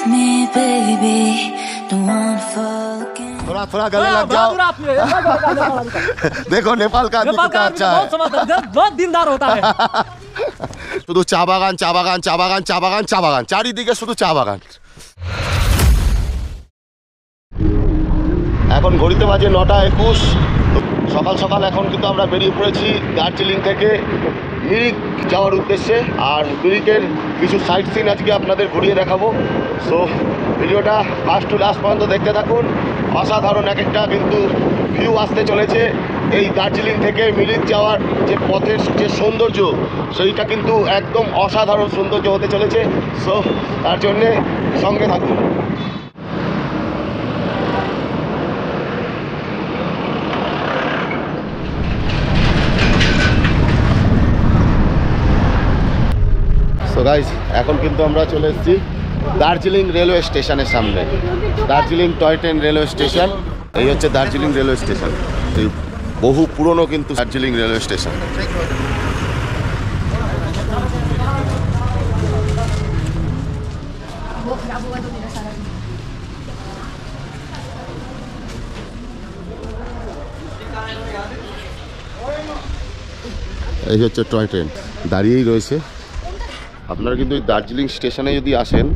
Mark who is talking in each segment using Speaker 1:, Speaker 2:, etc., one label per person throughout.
Speaker 1: me, baby. Don't wanna fall again.
Speaker 2: थोड़ा थोड़ा गले लग जाओ। देखो नेपाल का आदमी कितना अच्छा है।
Speaker 3: बहुत दिलदार होता है।
Speaker 2: শুধু চা বাগান চা বাগান চা বাগান চা বাগান চা বাগান চারিদিকে শুধু চা বাগান। এখন ঘড়িতে বাজে 9:21। সকাল সকাল এখন কিন্তু আমরা বেরিয়ে পড়েছি দার্জিলিং থেকে মিরিক যাওয়ার উদ্দেশ্যে। আর মিরিকের কিছু সাইট সিন আজকে আপনাদের ঘুরিয়ে দেখাবো। সো ভিডিওটা ফার্স্ট টু লাস্ট পর্যন্ত দেখতে থাকুন। অসাধারণ এক একটা কিন্তু ভিউ আসতে চলেছে এই দার্জিলিং থেকে মিরিক যাওয়ার যে পথের যে সৌন্দর্য সেইটা কিন্তু একদম অসাধারণ সৌন্দর্য হতে চলেছে। সো তার জন্যে সঙ্গে থাকুন। তো গাইস এখন কিন্তু আমরা চলে এসেছি দার্জিলিং রেলওয়ে স্টেশনের সামনে। Darjeeling toy train railway station, এই হচ্ছে দার্জিলিং রেলওয়ে স্টেশন। এই বহু পুরনো কিন্তু দার্জিলিং রেলওয়ে স্টেশন। এই হচ্ছে টয় ট্রেন, দাঁড়িয়েই রয়েছে। আপনারা কিন্তু এই দার্জিলিং স্টেশনে যদি আসেন,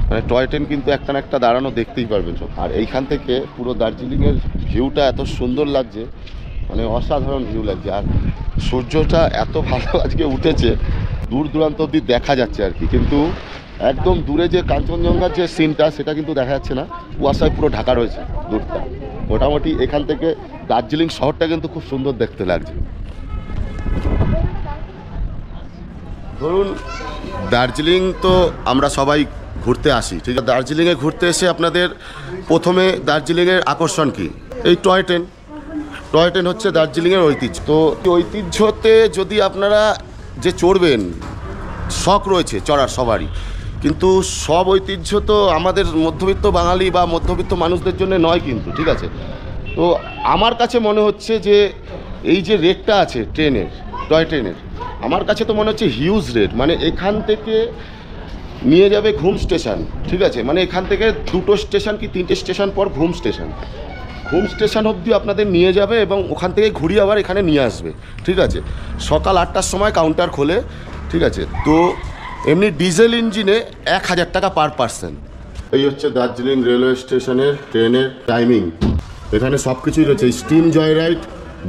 Speaker 2: মানে টয় ট্রেন কিন্তু একটা না একটা দাঁড়ানো দেখতেই পারবেন। আর এইখান থেকে পুরো দার্জিলিংয়ের ভিউটা এত সুন্দর লাগছে, মানে অসাধারণ ভিউ লাগছে। আর সূর্যটা এত ভালো আজকে উঠেছে, দূর দূরান্ত অবধি দেখা যাচ্ছে আর কি। কিন্তু একদম দূরে যে কাঞ্চনজঙ্ঘার যে সিনটা সেটা কিন্তু দেখা যাচ্ছে না, কুয়াশায় পুরো ঢাকা রয়েছে দূরটা। মোটামুটি এখান থেকে দার্জিলিং শহরটা কিন্তু খুব সুন্দর দেখতে লাগছে। ধরুন দার্জিলিং তো আমরা সবাই ঘুরতে আসি, ঠিক আছে। দার্জিলিংয়ে ঘুরতে এসে আপনাদের প্রথমে দার্জিলিংয়ের আকর্ষণ কি? এই টয় ট্রেন। টয় ট্রেন হচ্ছে দার্জিলিংয়ের ঐতিহ্য। তো ঐতিহ্যতে যদি আপনারা যে চড়বেন, শখ রয়েছে চড়ার সবারই, কিন্তু সব ঐতিহ্য তো আমাদের মধ্যবিত্ত বাঙালি বা মধ্যবিত্ত মানুষদের জন্য নয় কিন্তু, ঠিক আছে। তো আমার কাছে মনে হচ্ছে যে এই যে রেটটা আছে ট্রেনের, টয় ট্রেনের, আমার কাছে তো মনে হচ্ছে হিউজ রেট। মানে এখান থেকে নিয়ে যাবে ঘুম স্টেশন, ঠিক আছে। মানে এখান থেকে 2টো স্টেশন কি 3টে স্টেশন পর ঘুম স্টেশন। ঘুম স্টেশন অবধি আপনাদের নিয়ে যাবে এবং ওখান থেকে ঘুরিয়ে আবার এখানে নিয়ে আসবে, ঠিক আছে। সকাল 8টার সময় কাউন্টার খোলে, ঠিক আছে। তো এমনি ডিজেল ইঞ্জিনে 1000 টাকা পার পার্সন। এই হচ্ছে দার্জিলিং রেলওয়ে স্টেশনের ট্রেনের টাইমিং। এখানে সব কিছুই রয়েছে, steam joy ride,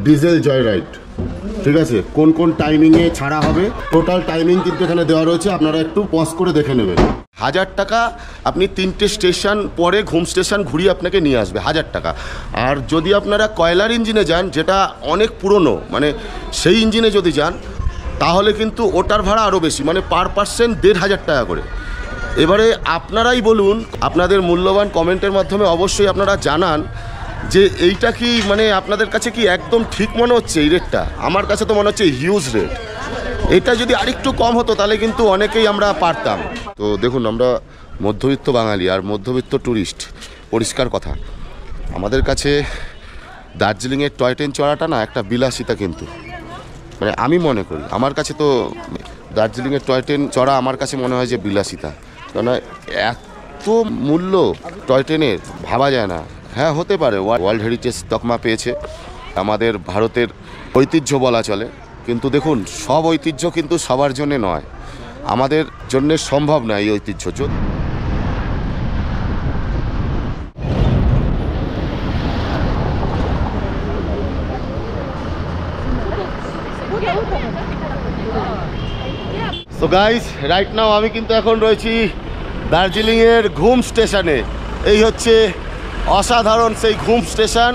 Speaker 2: diesel joy ride, ঠিক আছে। কোন কোন টাইমিংয়ে ছাড়া হবে টোটাল টাইমিং কিন্তু এখানে দেওয়া রয়েছে, আপনারা একটু পজ করে দেখে নেবেন। 1000 টাকা আপনি 3টে স্টেশন পরে ঘুম স্টেশন ঘুরিয়ে আপনাকে নিয়ে আসবে, 1000 টাকা। আর যদি আপনারা কয়লার ইঞ্জিনে যান, যেটা অনেক পুরনো, মানে সেই ইঞ্জিনে যদি যান তাহলে কিন্তু ওটার ভাড়া আরও বেশি, মানে পার পার্সন 1500 টাকা করে। এবারে আপনারাই বলুন, আপনাদের মূল্যবান কমেন্টের মাধ্যমে অবশ্যই আপনারা জানান যে এইটা কি মানে আপনাদের কাছে কি একদম ঠিক মনে হচ্ছে এই রেটটা? আমার কাছে তো মনে হচ্ছে হিউজ রেট। এটা যদি আরেকটু কম হতো তাহলে কিন্তু অনেকেই আমরা পারতাম। তো দেখুন, আমরা মধ্যবিত্ত বাঙালি আর মধ্যবিত্ত ট্যুরিস্ট, পরিষ্কার কথা, আমাদের কাছে দার্জিলিংয়ের টয় ট্রেন চড়াটা না একটা বিলাসিতা কিন্তু। মানে আমি মনে করি, আমার কাছে তো দার্জিলিংয়ের টয় ট্রেন চড়া আমার কাছে মনে হয় যে বিলাসিতা। কেননা এত মূল্য টয় ট্রেনের ভাবা যায় না। হ্যাঁ, হতে পারে ওয়ার্ল্ড হেরিটেজ তকমা পেয়েছে, আমাদের ভারতের ঐতিহ্য বলা চলে। কিন্তু দেখুন, সব ঐতিহ্য কিন্তু সবার জন্যে নয়, আমাদের জন্যে সম্ভব না এই ঐতিহ্য। সো গাইস, রাইট নাও আমি কিন্তু এখন রয়েছি দার্জিলিংয়ের ঘুম স্টেশনে। এই হচ্ছে অসাধারণ সেই ঘুম স্টেশন।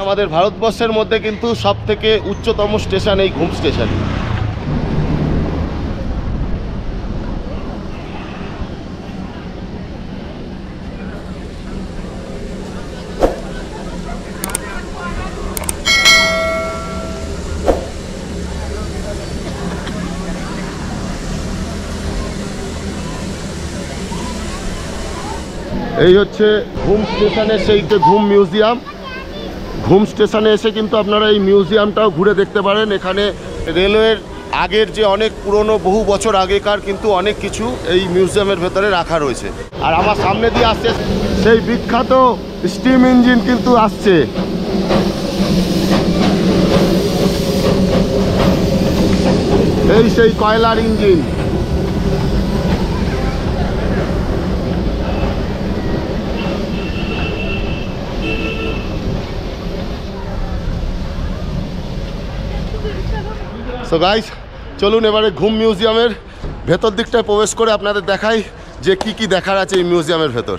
Speaker 2: আমাদের ভারতবর্ষের মধ্যে কিন্তু সবথেকে উচ্চতম স্টেশন এই ঘুম স্টেশন। এই হচ্ছে ঘুম স্টেশনের সেই ঘুম মিউজিয়াম। ঘুম স্টেশনে এসে কিন্তু আপনারা এই মিউজিয়ামটাও ঘুরে দেখতে পারেন। এখানে রেলওয়ের আগের যে অনেক পুরনো বহু বছর আগেকার কিন্তু অনেক কিছু এই মিউজিয়ামের ভেতরে রাখা রয়েছে। আর আমার সামনে দিয়ে আসছে সেই বিখ্যাত স্টিম ইঞ্জিন কিন্তু আসছে। এই সেই কয়লার ইঞ্জিন। সো গাইস, চলুন এবারে ঘুম মিউজিয়ামের ভেতর দিকটায় প্রবেশ করে আপনাদের দেখাই যে কি কি দেখার আছে এই মিউজিয়ামের ভেতর।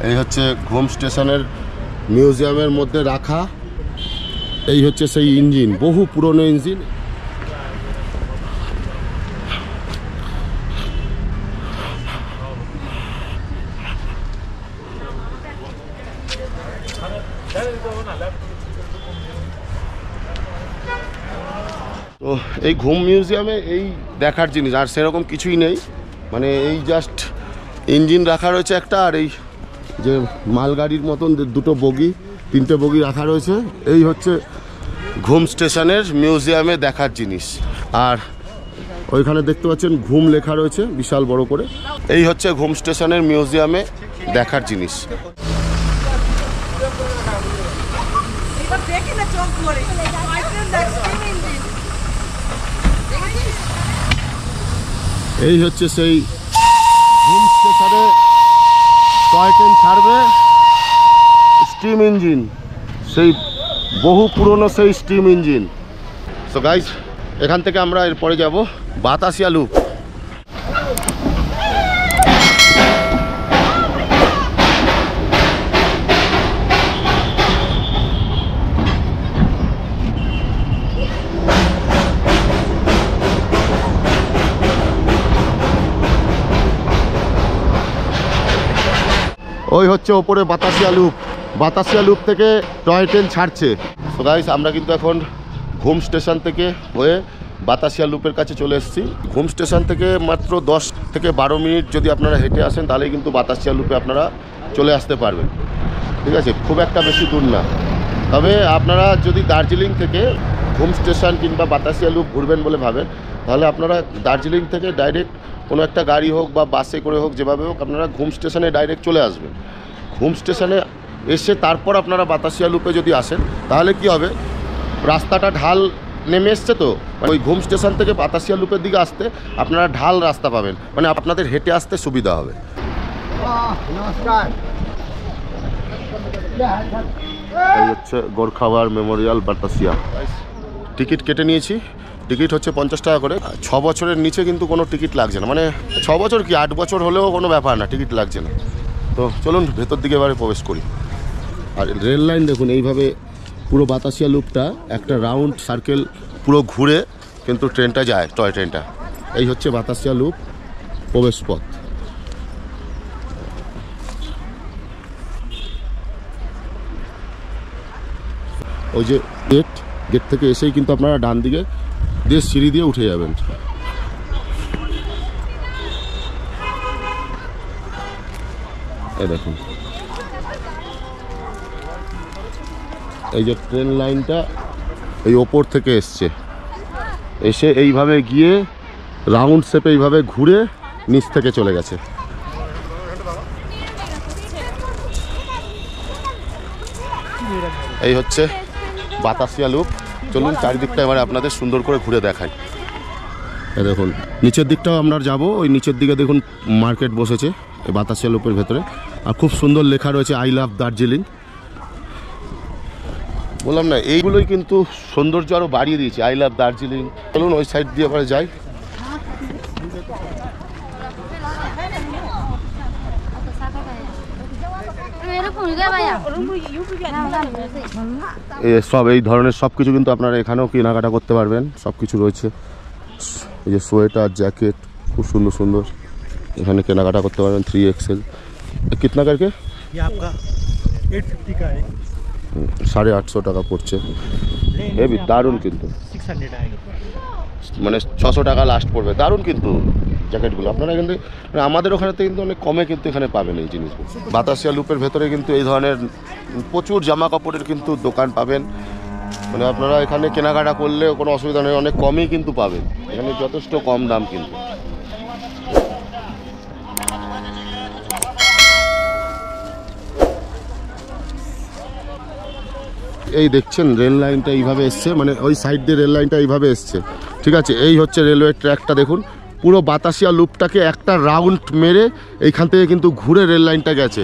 Speaker 2: এই হচ্ছে ঘুম স্টেশনের মিউজিয়ামের মধ্যে রাখা, এই হচ্ছে সেই ইঞ্জিন, বহু পুরনো ইঞ্জিন। তো এই ঘুম মিউজিয়ামে এই দেখার জিনিস আর সেরকম কিছুই নেই, মানে এই জাস্ট ইঞ্জিন রাখা রয়েছে একটা, আর এই যে মালগাড়ির মতন দুটো বগি, তিনটে বগি রাখা রয়েছে। এই হচ্ছে ঘুম স্টেশনের মিউজিয়ামে দেখার জিনিস। আর ওইখানে দেখতে পাচ্ছেন ঘুম লেখা রয়েছে বিশাল বড় করে। এই হচ্ছে ঘুম স্টেশনের মিউজিয়ামে দেখার জিনিস। এই হচ্ছে সেই ঘুম স্টেশনে টয় ট্রেন ছাড়বে স্টিম ইঞ্জিন, সেই বহু পুরনো সেই স্টিম ইঞ্জিন। সো গাইস, এখান থেকে আমরা এরপরে যাব বাতাসিয়া লুপ। ওই হচ্ছে ওপরে বাতাসিয়া লুপ, বাতাসিয়া লুপ থেকে টয় ট্রেন ছাড়ছে। তো গাইস, আমরা কিন্তু এখন ঘুম স্টেশন থেকে হয়ে বাতাসিয়া লুপের কাছে চলে এসেছি। ঘুম স্টেশন থেকে মাত্র 10 থেকে 12 মিনিট যদি আপনারা হেঁটে আসেন তাহলেই কিন্তু বাতাসিয়া লুপে আপনারা চলে আসতে পারবেন, ঠিক আছে? খুব একটা বেশি দূর না। তবে আপনারা যদি দার্জিলিং থেকে ঘুম স্টেশন কিংবা বাতাসিয়া লুপ ঘুরবেন বলে ভাবেন, তাহলে আপনারা দার্জিলিং থেকে ডাইরেক্ট কোনো একটা গাড়ি হোক বা বাসে করে হোক, যেভাবে হোক আপনারা ঘুম স্টেশনে ডাইরেক্ট চলে আসবেন। ঘুম স্টেশনে এসে তারপর আপনারা বাতাসিয়া লুপে যদি আসেন তাহলে কি হবে, রাস্তাটা ঢাল নেমে এসছে, তো ওই ঘুম স্টেশন থেকে বাতাসিয়া লুপের দিকে আসতে আপনারা ঢাল রাস্তা পাবেন, মানে আপনাদের হেঁটে আসতে সুবিধা হবে। এই হচ্ছে গোর্খাওয়ার মেমোরিয়াল বাতাসিয়া। টিকিট কেটে নিয়েছি, টিকিট হচ্ছে 50 টাকা করে। 6 বছরের নিচে কিন্তু কোনো টিকিট লাগছে না, মানে 6 বছর কি 8 বছর হলেও কোনো ব্যাপার না, টিকিট লাগছে না। তো চলুন ভেতর দিকে এবারে প্রবেশ করি। আর রেল লাইন দেখুন, এইভাবে পুরো বাতাসিয়া লুপটা একটা রাউন্ড সার্কেল পুরো ঘুরে কিন্তু ট্রেনটা যায়, টয় ট্রেনটা। এই হচ্ছে বাতাসিয়া লুপ প্রবেশ পথ। ওই যে গেট, গেট থেকে এসেই কিন্তু আপনারা ডান দিকে দিয়ে সিঁড়ি দিয়ে উঠে যাবেন। এই দেখুন, এই যে ট্রেন লাইনটা এই ওপর থেকে এসছে, এসে এইভাবে গিয়ে রাউন্ড শেপে এইভাবে ঘুরে নিচ থেকে চলে গেছে। এই হচ্ছে বাতাসিয়া লুপ। চলুন চারিদিকটা এবারে আপনাদের সুন্দর করে ঘুরে দেখাই। দেখুন নিচের দিকটাও আমরা যাব, ওই নিচের দিকে দেখুন মার্কেট বসেছে এই বাতাসিয়া লুপের ভেতরে, আর খুব সুন্দর লেখা রয়েছে আই লাভ দার্জিলিং। বললাম না, এইগুলোই কিন্তু সৌন্দর্য আরও বাড়িয়ে দিয়েছে, আই লাভ দার্জিলিং। চলুন ওই সাইড দিয়ে এবারে যাই। সব এই ধরনের সব কিছু কিন্তু আপনারা এখানেও কেনাকাটা করতে পারবেন, সব কিছু রয়েছে। এই যে সোয়েটার, জ্যাকেট খুব সুন্দর সুন্দর এখানে কেনাকাটা করতে পারবেন। 3XL कितना करके?
Speaker 4: ये आपका 850 का है,
Speaker 2: 850 টাকা পড়ছে। হেভি দারুণ কিন্তু
Speaker 4: 600 आएगा।
Speaker 2: মানে 600 টাকা লাস্ট পড়বে। দারুণ কিন্তু জ্যাকেটগুলো আপনারা কিন্তু মানে আমাদের ওখানে থেকে কিন্তু অনেক কমে কিন্তু এখানে পাবেন এই জিনিসগুলো। বাতাসিয়া লুপের ভেতরে কিন্তু এই ধরনের প্রচুর জামা কাপড়ের কিন্তু দোকান পাবেন। মানে আপনারা এখানে কেনাকাটা করলে কোনো অসুবিধা নেই, অনেক কমই কিন্তু পাবেন এখানে, যথেষ্ট কম দাম কিন্তু। এই দেখছেন রেল লাইনটা এইভাবে এসছে, মানে ওই সাইড দিয়ে রেল লাইনটা এইভাবে এসছে, ঠিক আছে। এই হচ্ছে রেলওয়ে ট্র্যাকটা, দেখুন পুরো বাতাসিয়া লুপটাকে একটা রাউন্ড মেরে এইখান থেকে কিন্তু ঘুরে রেল লাইনটা গেছে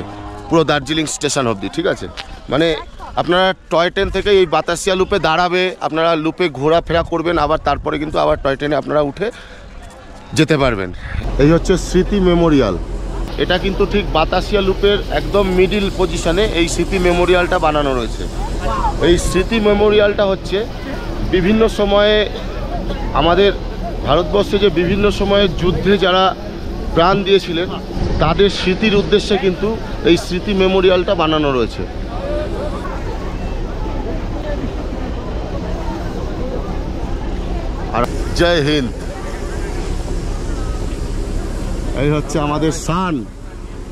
Speaker 2: পুরো দার্জিলিং স্টেশন অবধি, ঠিক আছে। মানে আপনারা টয় ট্রেন থেকে এই বাতাসিয়া লুপে দাঁড়াবে, আপনারা লুপে ঘোরাফেরা করবেন, আবার তারপরে কিন্তু আবার টয় ট্রেনে আপনারা উঠে যেতে পারবেন। এই হচ্ছে স্মৃতি মেমোরিয়াল, এটা কিন্তু ঠিক বাতাসিয়া লুপের একদম মিডিল পজিশনে এই স্মৃতি মেমোরিয়ালটা বানানো রয়েছে। এই স্মৃতি মেমোরিয়ালটা হচ্ছে বিভিন্ন সময়ে আমাদের ভারতবর্ষে যে বিভিন্ন সময়ে যুদ্ধে যারা প্রাণ দিয়েছিলেন তাদের স্মৃতির উদ্দেশ্যে কিন্তু এই স্মৃতি মেমোরিয়ালটা বানানো রয়েছে। আর জয় হিন্দ। এই হচ্ছে আমাদের শান,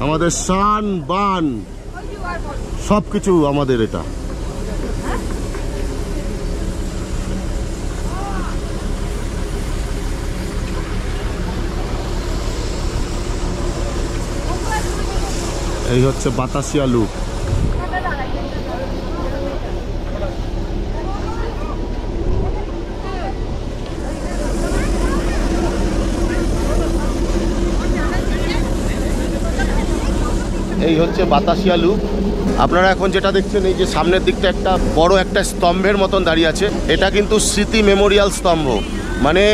Speaker 2: আমাদের শান বান সব কিছু আমাদের এটা। এই হচ্ছে বাতাসিয়া লুপ। এই হচ্ছে বাতাসিয়া লুপ। আপনারা এখন যেটা দেখছেন এই যে সামনের দিকটা একটা বড় একটা স্তম্ভের মতন দাঁড়িয়ে আছে, এটা কিন্তু স্মৃতি মেমোরিয়াল স্তম্ভ। মানে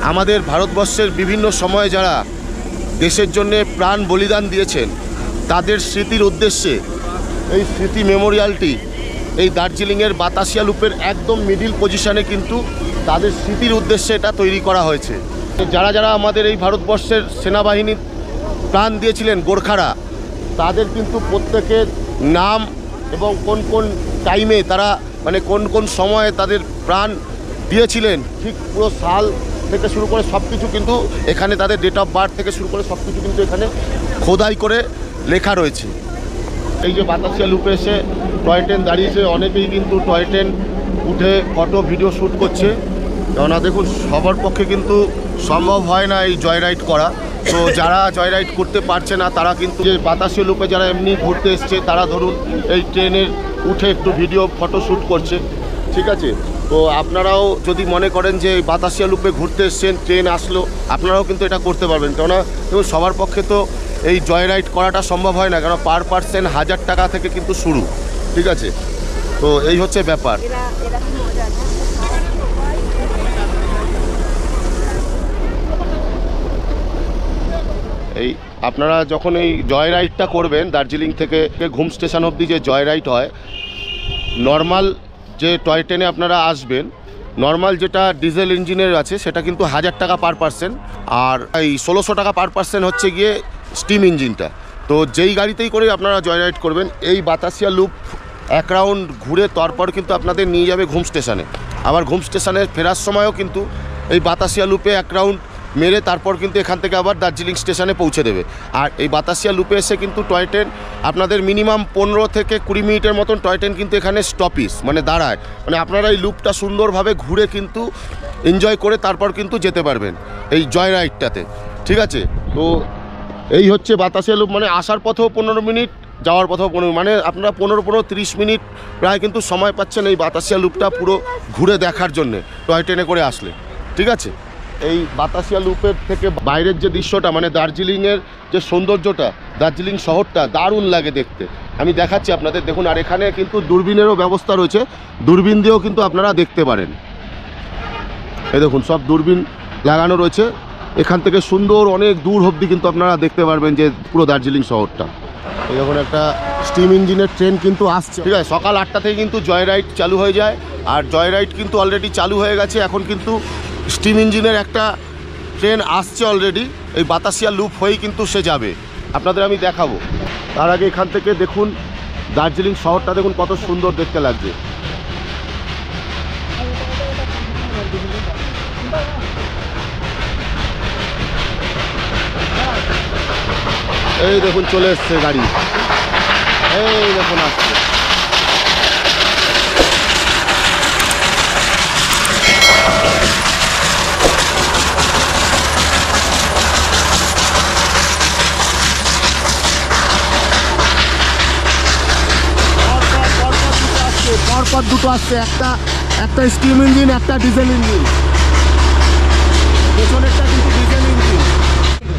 Speaker 2: আমাদের ভারতবর্ষের বিভিন্ন সময়ে যারা দেশের জন্য প্রাণ বলিদান দিয়েছেন তাদের স্মৃতির উদ্দেশ্যে এই স্মৃতি মেমোরিয়ালটি এই দার্জিলিংয়ের বাতাসিয়া লুপের একদম মিডিল পজিশনে কিন্তু তাদের স্মৃতির উদ্দেশ্যে এটা তৈরি করা হয়েছে। যারা যারা আমাদের এই ভারতবর্ষের সেনাবাহিনীর প্রাণ দিয়েছিলেন গোর্খারা, তাদের কিন্তু প্রত্যেকের নাম এবং কোন কোন টাইমে তারা মানে কোন কোন সময়ে তাদের প্রাণ দিয়েছিলেন ঠিক পুরো সাল থেকে শুরু করে সব কিছু কিন্তু এখানে তাদের ডেট অফ বার্থ থেকে শুরু করে সব কিছু কিন্তু এখানে খোদাই করে লেখা রয়েছে। এই যে বাতাসিয়া লুপে এসে টয় ট্রেন দাঁড়িয়েছে, অনেকেই কিন্তু টয় ট্রেন উঠে ফটো ভিডিও শ্যুট করছে। কেননা দেখুন সবার পক্ষে কিন্তু সম্ভব হয় না এই জয় রাইড করা, তো যারা জয় রাইড করতে পারছে না তারা কিন্তু যে বাতাসিয়া লুপে যারা এমনি ঘুরতে এসছে তারা ধরুন এই ট্রেনের উঠে একটু ভিডিও ফটো শ্যুট করছে, ঠিক আছে। তো আপনারাও যদি মনে করেন যে বাতাসিয়া লুপে ঘুরতে এসছেন, ট্রেন আসলো, আপনারাও কিন্তু এটা করতে পারবেন। কেননা দেখুন সবার পক্ষে তো এই জয় রাইড করাটা সম্ভব হয় না, কেন পার পার্সন 1000 টাকা থেকে কিন্তু শুরু, ঠিক আছে। তো এই হচ্ছে ব্যাপার। এই আপনারা যখন এই জয় রাইডটা করবেন দার্জিলিং থেকে ঘুম স্টেশন অবধি যে জয় রাইড হয়, নর্মাল যে টয় ট্রেনে আপনারা আসবেন, নর্মাল যেটা ডিজেল ইঞ্জিনের আছে সেটা কিন্তু 1000 টাকা পার পার্সন, আর এই 1600 টাকা পার পার্সন হচ্ছে গিয়ে স্টিম ইঞ্জিনটা। তো যেই গাড়িতেই করে আপনারা জয় রাইড করবেন এই বাতাসিয়া লুপ এক রাউন্ড ঘুরে তারপর কিন্তু আপনাদের নিয়ে যাবে ঘুম স্টেশনে। আবার ঘুম স্টেশনে ফেরার সময়ও কিন্তু এই বাতাসিয়া লুপে এক রাউন্ড মেরে তারপর কিন্তু এখান থেকে আবার দার্জিলিং স্টেশনে পৌঁছে দেবে। আর এই বাতাসিয়া লুপে এসে কিন্তু টয় ট্রেন আপনাদের মিনিমাম 15 থেকে 20 মিনিটের মতন টয় ট্রেন কিন্তু এখানে স্টপিস মানে দাঁড়ায়, মানে আপনারা এই লুপটা সুন্দরভাবে ঘুরে কিন্তু এনজয় করে তারপর কিন্তু যেতে পারবেন এই জয় রাইডটাতে, ঠিক আছে। তো এই হচ্ছে বাতাসিয়া লুপ, মানে আসার পথেও 15 মিনিট, যাওয়ার পথেও 15, মানে আপনারা 15-30 মিনিট প্রায় কিন্তু সময় পাচ্ছেন এই বাতাসিয়া লুপটা পুরো ঘুরে দেখার জন্যে টয় ট্রেনে করে আসলে, ঠিক আছে। এই বাতাসিয়া লুপের থেকে বাইরের যে দৃশ্যটা মানে দার্জিলিংয়ের যে সৌন্দর্যটা, দার্জিলিং শহরটা দারুণ লাগে দেখতে, আমি দেখাচ্ছি আপনাদের দেখুন। আর এখানে কিন্তু দূরবীনেরও ব্যবস্থা রয়েছে, দূরবীন দিয়েও কিন্তু আপনারা দেখতে পারেন। এই দেখুন সব দূরবীন লাগানো রয়েছে, এখান থেকে সুন্দর অনেক দূর অবধি কিন্তু আপনারা দেখতে পারবেন যে পুরো দার্জিলিং শহরটা। এই দেখুন একটা স্টিম ইঞ্জিনের ট্রেন কিন্তু আসছে, ঠিক আছে। সকাল 8টা থেকে কিন্তু জয় রাইড চালু হয়ে যায়, আর জয় রাইড কিন্তু অলরেডি চালু হয়ে গেছে। এখন কিন্তু স্টিম ইঞ্জিনের একটা ট্রেন আসছে অলরেডি, এই বাতাসিয়া লুপ হয়েই কিন্তু সে যাবে, আপনাদের আমি দেখাবো। তার আগে এখান থেকে দেখুন দার্জিলিং শহরটা দেখুন কত সুন্দর দেখতে লাগছে। এই দেখুন চলে এসছে গাড়ি, এই দেখুন আসছে। পরপর দুটো আসছে, একটা স্টিম ইঞ্জিন, একটা ডিজেল ইঞ্জিন। পেছনেরটা কিন্তু ডিজেল ইঞ্জিন।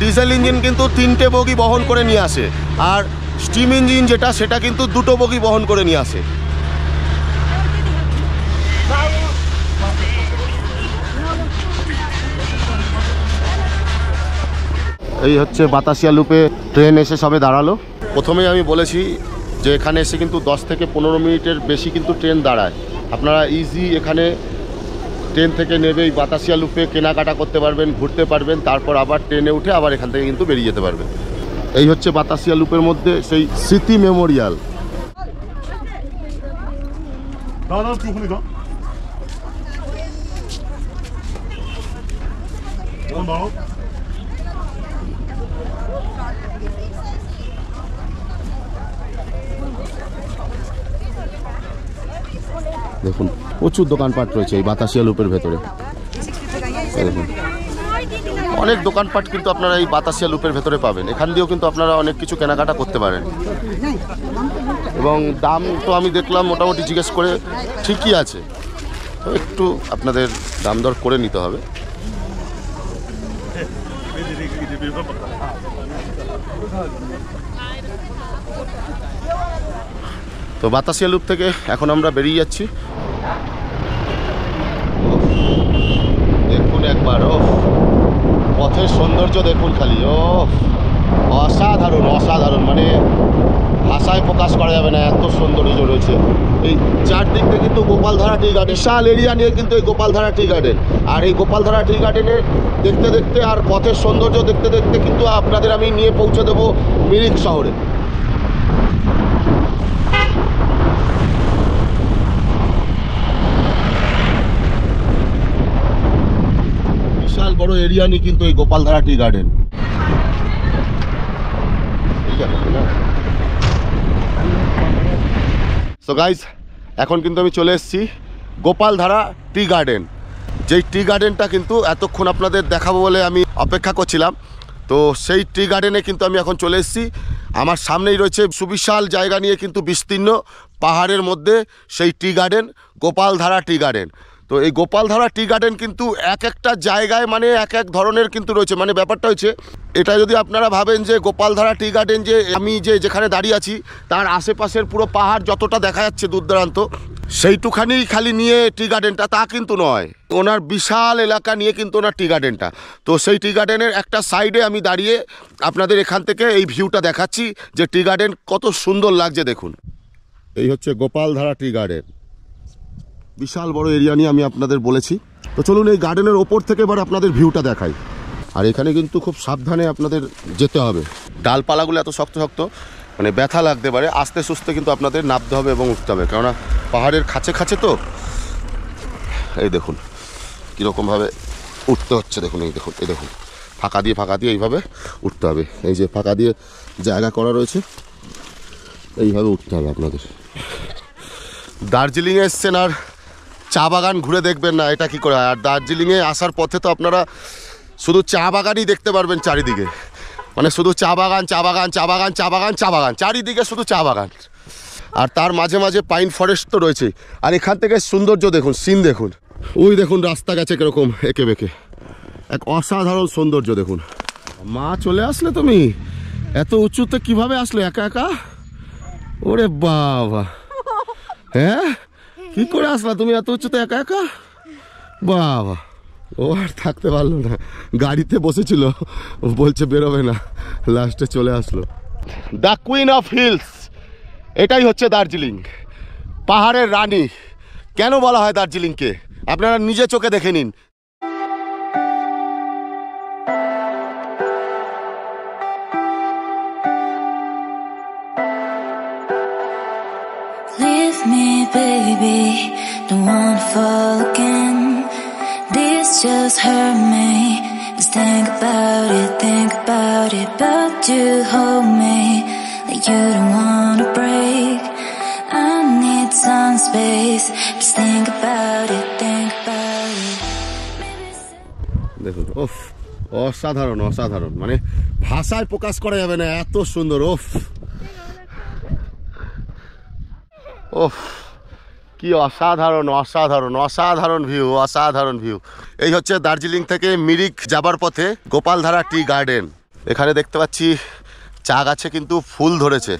Speaker 2: ডিজেল ইঞ্জিন কিন্তু 3টে বগি বহন করে নিয়ে আসে, আর স্টিম ইঞ্জিন যেটা সেটা কিন্তু 2টো বগি বহন করে নিয়ে আসে। এই হচ্ছে বাতাসিয়া লুপে ট্রেন এসে সবে দাঁড়ালো। প্রথমেই আমি বলেছি যে এখানে এসে কিন্তু 10 থেকে 15 মিনিটের বেশি কিন্তু ট্রেন দাঁড়ায়। আপনারা ইজি এখানে ট্রেন থেকে নেবে এই বাতাসিয়া লুপে কেনাকাটা করতে পারবেন, ঘুরতে পারবেন, তারপর আবার ট্রেনে উঠে আবার এখান থেকে কিন্তু বেরিয়ে যেতে পারবেন। এই হচ্ছে বাতাসিয়া লুপের মধ্যে সেই স্মৃতি মেমোরিয়াল। দেখুন প্রচুর দোকানপাট রয়েছে এই বাতাসিয়া লুপের ভেতরে। দেখুন অনেক দোকানপাট কিন্তু আপনারা এই বাতাসিয়া লুপের ভেতরে পাবেন। এখান দিয়েও কিন্তু আপনারা অনেক কিছু কেনাকাটা করতে পারেন, এবং দাম তো আমি দেখলাম মোটামুটি জিজ্ঞেস করে ঠিকই আছে, তো একটু আপনাদের দাম দর করে নিতে হবে। তো বাতাসিয়া লুপ থেকে এখন আমরা বেরিয়ে যাচ্ছি। দেখুন একবার, ও পথের সৌন্দর্য দেখুন খালি, ও অসাধারণ অসাধারণ, মানে ভাষায় প্রকাশ করা যাবে না, এত সৌন্দর্য রয়েছে। এই চারদিক থেকে কিন্তু গোপালধারা টি গার্ডেন, বিশাল এরিয়া নিয়ে কিন্তু এই গোপালধারা টি গার্ডেন। আর এই গোপালধারা টি গার্ডেনে দেখতে দেখতে আর পথের সৌন্দর্য দেখতে দেখতে কিন্তু আপনাদের আমি নিয়ে পৌঁছে দেবো মিরিক শহরে। বিশাল বড় এরিয়া নিয়ে কিন্তু এই Gopaldhara tea garden. So guys, এখন কিন্তু আমি চলে এসেছি গোপালধারা টি গার্ডেন। যেই টি গার্ডেনটা কিন্তু এতক্ষণ আপনাদের দেখাবো বলে আমি অপেক্ষা করছিলাম, তো সেই টি গার্ডেনে কিন্তু আমি এখন চলে এসেছি। আমার সামনেই রয়েছে সুবিশাল জায়গা নিয়ে কিন্তু বিস্তীর্ণ পাহাড়ের মধ্যে সেই tea garden, Gopaldhara tea garden. তো এই গোপালধারা টি গার্ডেন কিন্তু এক একটা জায়গায় মানে এক এক ধরনের কিন্তু রয়েছে। মানে ব্যাপারটা হচ্ছে এটা, যদি আপনারা ভাবেন যে গোপালধারা টি গার্ডেন যে আমি যেখানে দাঁড়িয়ে আছি তার আশেপাশের পুরো পাহাড় যতটা দেখা যাচ্ছে দূর দূরান্ত, সেইটুখানি খালি নিয়ে টি গার্ডেনটা, তা কিন্তু নয়। ওনার বিশাল এলাকা নিয়ে কিন্তু ওনার টি গার্ডেনটা। তো সেই টি গার্ডেনের একটা সাইডে আমি দাঁড়িয়ে আপনাদের এখান থেকে এই ভিউটা দেখাচ্ছি যে টি গার্ডেন কত সুন্দর লাগছে। দেখুন, এই হচ্ছে গোপালধারা টি গার্ডেন, বিশাল বড় এরিয়া নিয়ে আমি আপনাদের বলেছি। তো চলুন এই গার্ডেনের ওপর থেকে এবার আপনাদের ভিউটা দেখাই। আর এখানে কিন্তু খুব সাবধানে আপনাদের যেতে হবে, ডালপালাগুলো এত শক্ত শক্ত, মানে ব্যথা লাগতে পারে। আস্তে সুস্তে কিন্তু আপনাদের নামতে হবে এবং উঠতে হবে, কেননা পাহাড়ের কাছে কাছে তো। এই দেখুন কীরকমভাবে উঠতে হচ্ছে, দেখুন এই দেখুন, এই দেখুন ফাঁকা দিয়ে এইভাবে উঠতে হবে। এই যে ফাঁকা দিয়ে জায়গা করা রয়েছে, এইভাবে উঠতে হবে আপনাদের। দার্জিলিংয়ে এসছেন আর চা বাগান ঘুরে দেখবেন না, এটা কি করে হয়? আর দার্জিলিংয়ে আসার পথে তো আপনারা শুধু চা বাগানই দেখতে পারবেন চারিদিকে, মানে শুধু চা বাগান চা বাগান চা বাগান চা বাগান চা বাগান, চারিদিকে শুধু চা বাগান। আর তার মাঝে মাঝে পাইন ফরেস্ট তো রয়েছে। আর এখান থেকে সৌন্দর্য দেখুন, সিন দেখুন, ওই দেখুন রাস্তা গেছে কিরকম এঁকে বেঁকে, এক অসাধারণ সৌন্দর্য দেখুন। মা চলে আসলে তুমি, এত উঁচুতে কিভাবে আসলে একা একা? ওরে বাবা, হ্যাঁ কি করে আসলা তুমি এত উঁচুতে একা একা? বাবা, ও আর থাকতে পারলো না, গাড়িতে বসেছিল, বলছে বেরোবে না, লাস্টে চলে আসলো। দ্য কুইন অফ হিলস, এটাই হচ্ছে দার্জিলিং, পাহাড়ের রানী। কেন বলা হয় দার্জিলিংকে আপনারা নিজে চোখে দেখে নিন।
Speaker 1: Leave me, baby, don't wanna fall again. This just hurt me. Just think about it, but you hold me like you don't wanna break. I need some space. Just think about it.
Speaker 2: দেখুন, ওফ, অসাধারণ অসাধারণ, মানে ভাষায় প্রকাশ করা যাবে না, এত সুন্দর। ওফ ওফ, কি অসাধারণ অসাধারণ অসাধারণ ভিউ, অসাধারণ ভিউ। এই হচ্ছে দার্জিলিং থেকে মিরিক যাবার পথে গোপালধারা টি গার্ডেন। এখানে দেখতে পাচ্ছি চা গাছে কিন্তু ফুল ধরেছে।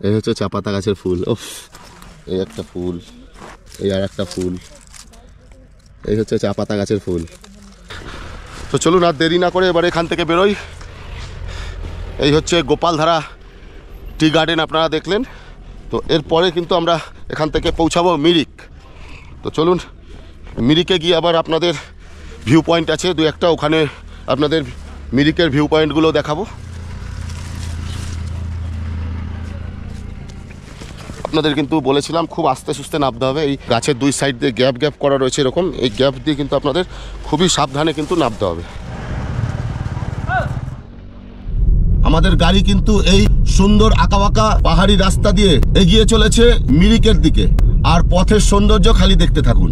Speaker 2: এই হচ্ছে চা পাতা গাছের ফুল। ওফ, এই একটা ফুল, এই আর একটা ফুল, এই হচ্ছে চা পাতা গাছের ফুল। তো চলুন আর দেরি না করে এবার এখান থেকে বেরোই। এই হচ্ছে গোপালধারা টি গার্ডেন আপনারা দেখলেন। তো এরপরে কিন্তু আমরা এখান থেকে পৌঁছাবো মিরিক। তো চলুন মিরিকে গিয়ে আবার আপনাদের ভিউ পয়েন্ট আছে দু একটা, ওখানে আপনাদের মিরিকের ভিউ পয়েন্টগুলো দেখাবো। আপনাদের কিন্তু বলেছিলাম খুব আস্তে সুস্তে নামতে হবে। এই গাছের দুই সাইড দিয়ে গ্যাপ গ্যাপ করা রয়েছে, এরকম এই গ্যাপ দিয়ে কিন্তু আপনাদের খুবই সাবধানে কিন্তু নামতে হবে। আমাদের গাড়ি কিন্তু এই সুন্দর আঁকাবাঁকা পাহাড়ি রাস্তা দিয়ে এগিয়ে চলেছে মিরিকের দিকে, আর পথের সৌন্দর্য খালি দেখতে থাকুন।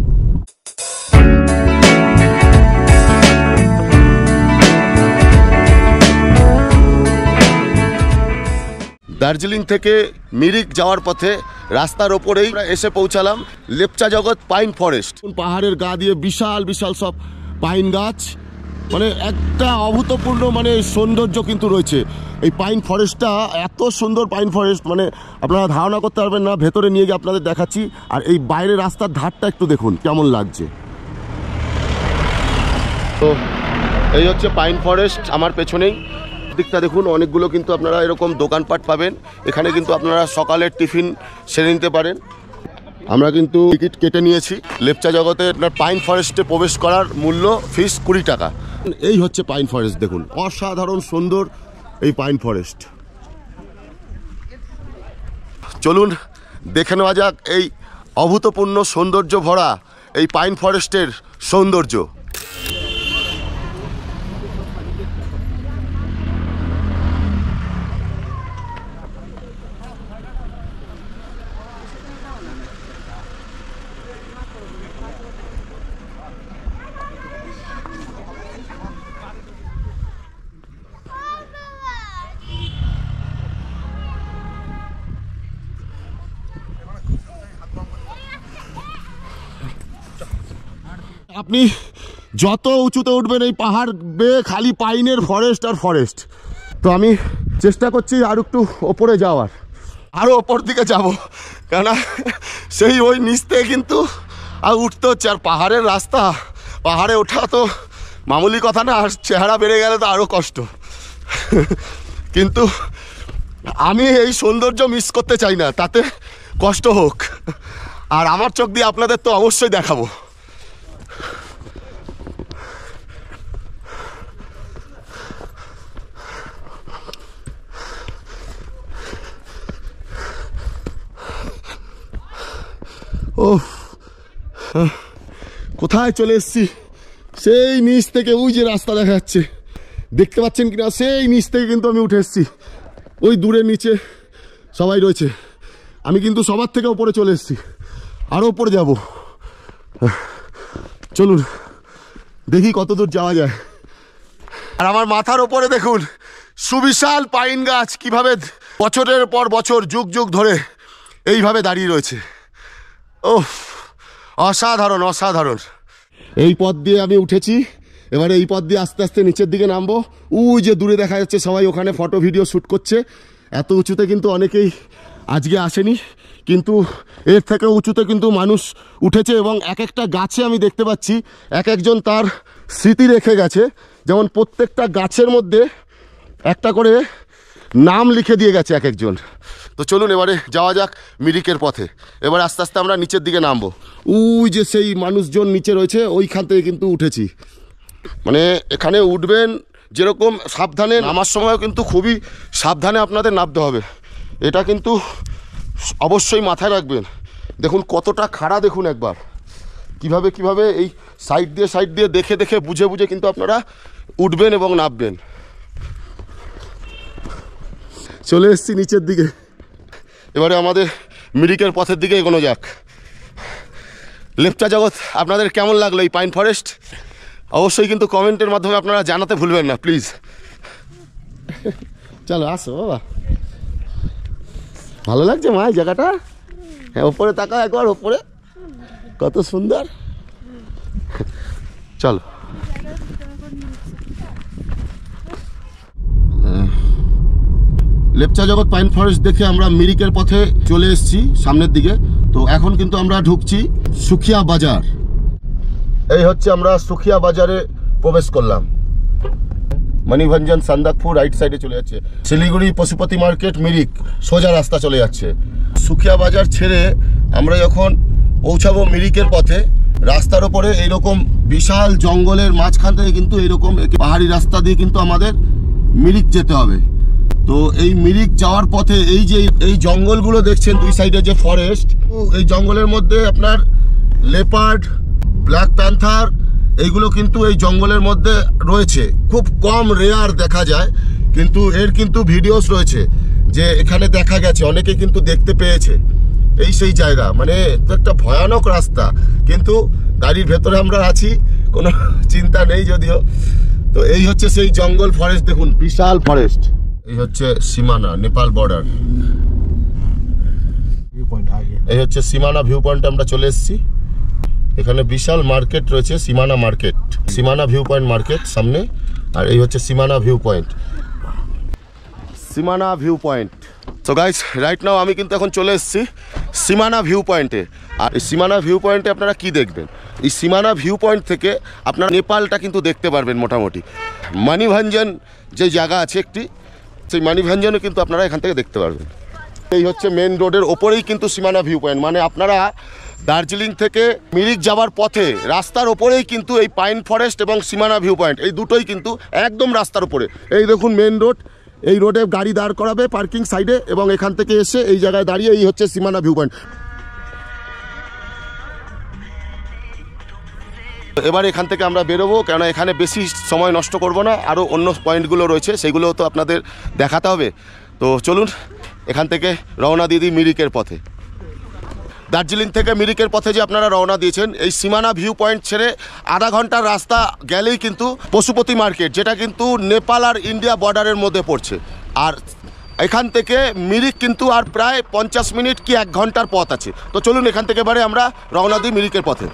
Speaker 2: দার্জিলিং থেকে মিরিক যাওয়ার পথে রাস্তার ওপরেই এসে পৌঁছালাম লেপচা জগৎ পাইন ফরেস্ট। পাহাড়ের গা দিয়ে বিশাল বিশাল সব পাইন গাছ, মানে একটা অভূতপূর্ণ মানে সৌন্দর্য কিন্তু রয়েছে। এই পাইন ফরেস্টটা এত সুন্দর পাইন ফরেস্ট, মানে আপনারা ধারণা করতে পারবেন না। ভেতরে নিয়ে গিয়ে আপনাদের দেখাচ্ছি। আর এই বাইরের রাস্তার ধারটা একটু দেখুন কেমন লাগছে। তো এই হচ্ছে পাইন ফরেস্ট আমার পেছনেই। দিকটা দেখুন, অনেকগুলো কিন্তু আপনারা এরকম দোকানপাট পাবেন। এখানে কিন্তু আপনারা সকালের টিফিন সেরে নিতে পারেন। আমরা কিন্তু টিকিট কেটে নিয়েছি। লেপচা জগতে আপনার পাইন ফরেস্টে প্রবেশ করার মূল্য ফিস 20 টাকা। এই হচ্ছে পাইন ফরেস্ট, দেখুন অসাধারণ সুন্দর এই পাইন ফরেস্ট। চলুন দেখে নেওয়া যাক এই অভূতপূর্ণ সৌন্দর্য ভরা এই পাইন ফরেস্টের সৌন্দর্য। আপনি যত উঁচুতে উঠবেন এই পাহাড় বেয়ে খালি পাইনের ফরেস্ট আর ফরেস্ট। তো আমি চেষ্টা করছি আর একটু ওপরে যাওয়ার, আরও ওপর দিকে যাব, কেননা সেই ওই নিচ থেকে কিন্তু আর উঠতে হচ্ছে। আর পাহাড়ের রাস্তা, পাহাড়ে ওঠা তো মামুলি কথা না, আর চেহারা বেড়ে গেলে তো আরও কষ্ট। কিন্তু আমি এই সৌন্দর্য মিস করতে চাই না, তাতে কষ্ট হোক। আর আমার চোখ দিয়ে আপনাদের তো অবশ্যই দেখাবো। ও কোথায় চলে এসছি, সেই নিচ থেকে ওই যে রাস্তা দেখা যাচ্ছে, দেখতে পাচ্ছেন কিনা, সেই নিচ থেকে কিন্তু আমি উঠে এসছি। ওই দূরে নিচে সবাই রয়েছে, আমি কিন্তু সবার থেকে উপরে চলে এসছি, আরও উপরে যাব। চলুন দেখি কত দূর যাওয়া যায়। আর আমার মাথার ওপরে দেখুন সুবিশাল পাইন গাছ কিভাবে বছরের পর বছর যুগ যুগ ধরে এইভাবে দাঁড়িয়ে রয়েছে। ওহ, অসাধারণ অসাধারণ। এই পথ দিয়ে আমি উঠেছি, এবারে এই পথ দিয়ে আস্তে আস্তে নিচের দিকে নামবো। ওই যে দূরে দেখা যাচ্ছে সবাই ওখানে ফটো ভিডিও শ্যুট করছে। এত উঁচুতে কিন্তু অনেকেই আজকে আসেনি, কিন্তু এর থেকে উঁচুতে কিন্তু মানুষ উঠেছে। এবং এক একটা গাছে আমি দেখতে পাচ্ছি এক একজন তার স্মৃতি রেখে গেছে। যেমন প্রত্যেকটা গাছের মধ্যে একটা করে নাম লিখে দিয়ে গেছে এক একজন। তো চলুন এবারে যাওয়া যাক মিরিকের পথে। এবার আস্তে আস্তে আমরা নিচের দিকে নামবো। ওই যে সেই মানুষজন নিচে রয়েছে, ওইখান থেকে কিন্তু উঠেছি। মানে এখানে উঠবেন যেরকম সাবধানে, নামার সময়ও কিন্তু খুবই সাবধানে আপনাদের নামতে হবে। এটা কিন্তু অবশ্যই মাথায় রাখবেন। দেখুন কতটা খাড়া, দেখুন একবার কিভাবে এই সাইড দিয়ে দেখে বুঝে কিন্তু আপনারা উঠবেন এবং নামবেন। চলে এসেছি নিচের দিকে। এবারে আমাদের মিরিকের পথের দিকে এগোনো যাক। লেপচা জগৎ আপনাদের কেমন লাগলো এই পাইন ফরেস্ট? অবশ্যই কিন্তু কমেন্টের মাধ্যমে আপনারা জানাতে ভুলবেন না প্লিজ। চলো আসো বাবা, ভালো লাগছে মা এই জায়গাটা? হ্যাঁ, ওপরে তাকাও একবার, ওপরে কত সুন্দর। চলো লেপচা জগৎ পাইন ফরেস্ট দেখে আমরা মিরিকের পথে চলে এসেছি সামনের দিকে। তো এখন কিন্তু আমরা ঢুকছি সুখিয়া বাজার। এই হচ্ছে আমরা সুখিয়া বাজারে প্রবেশ করলাম। মণিভঞ্জন সান্দাকপুর রাইট সাইডে চলে যাচ্ছে। শিলিগুড়ি পশুপতি মার্কেট মিরিক সোজা রাস্তা চলে যাচ্ছে। সুখিয়া বাজার ছেড়ে আমরা যখন পৌঁছাবো মিরিকের পথে, রাস্তার ওপরে এইরকম বিশাল জঙ্গলের মাঝখান থেকে কিন্তু এইরকম পাহাড়ি রাস্তা দিয়ে কিন্তু আমাদের মিরিক যেতে হবে। তো এই মিরিক যাওয়ার পথে এই জঙ্গলগুলো দেখছেন দুই সাইডে যে ফরেস্ট, এই জঙ্গলের মধ্যে আপনার লেপার্ড, ব্ল্যাক প্যান্থার এইগুলো কিন্তু এই জঙ্গলের মধ্যে রয়েছে। খুব কম রেয়ার দেখা যায়, কিন্তু এর কিন্তু ভিডিওস রয়েছে যে এখানে দেখা গেছে, অনেকে কিন্তু দেখতে পেয়েছে। এই সেই জায়গা, মানে তো একটা ভয়ানক রাস্তা, কিন্তু গাড়ির ভেতরে আমরা আছি, কোনো চিন্তা নেই যদিও। তো এই হচ্ছে সেই জঙ্গল ফরেস্ট, দেখুন বিশাল ফরেস্ট। এই হচ্ছে সীমানা, নেপাল বর্ডার। এই হচ্ছে সীমানা ভিউ পয়েন্ট, আমরা চলে এসেছি। এখানে বিশাল মার্কেট রয়েছে, সীমানা মার্কেট, সীমানা ভিউ পয়েন্ট মার্কেট সামনে। আর এই হচ্ছে সীমানা ভিউ পয়েন্ট, সীমানা ভিউ পয়েন্ট। তো গাইস রাইট নাও আমি কিন্তু এখন চলে এসেছি সীমানা ভিউ পয়েন্টে। আর এই সীমানা ভিউ পয়েন্টে আপনারা কি দেখবেন? এই সীমানা ভিউ পয়েন্ট থেকে আপনারা নেপালটা কিন্তু দেখতে পারবেন মোটামুটি। মণিভঞ্জন যে জায়গা আছে একটি, সেই মণিভঞ্জনও কিন্তু আপনারা এখান থেকে দেখতে পারবেন। এই হচ্ছে মেন রোডের ওপরেই কিন্তু সীমানা ভিউ পয়েন্ট, মানে আপনারা দার্জিলিং থেকে মিরিক যাওয়ার পথে রাস্তার ওপরেই কিন্তু এই পাইন ফরেস্ট এবং সীমানা ভিউ পয়েন্ট, এই দুটোই কিন্তু একদম রাস্তার ওপরে। এই দেখুন মেন রোড, এই রোডে গাড়ি দাঁড় করাবে পার্কিং সাইডে, এবং এখান থেকে এসে এই জায়গায় দাঁড়িয়ে এই হচ্ছে সীমানা ভিউ পয়েন্ট। এবার এখান থেকে আমরা বেরোবো, কেননা এখানে বেশি সময় নষ্ট করব না, আরও অন্য পয়েন্টগুলো রয়েছে সেগুলোও তো আপনাদের দেখাতে হবে। তো চলুন এখান থেকে রওনা দিয়ে দিই মিরিকের পথে। দার্জিলিং থেকে মিরিকের পথে যে আপনারা রওনা দিয়েছেন, এই সীমানা ভিউ পয়েন্ট ছেড়ে আধা ঘন্টার রাস্তা গেলেই কিন্তু পশুপতি মার্কেট, যেটা কিন্তু নেপাল আর ইন্ডিয়া বর্ডারের মধ্যে পড়ছে। আর এখান থেকে মিরিক কিন্তু আর প্রায় 50 মিনিট কি 1 ঘন্টার পথ আছে। তো চলুন এখান থেকে এবারে আমরা রওনা দিই মিরিকের পথে।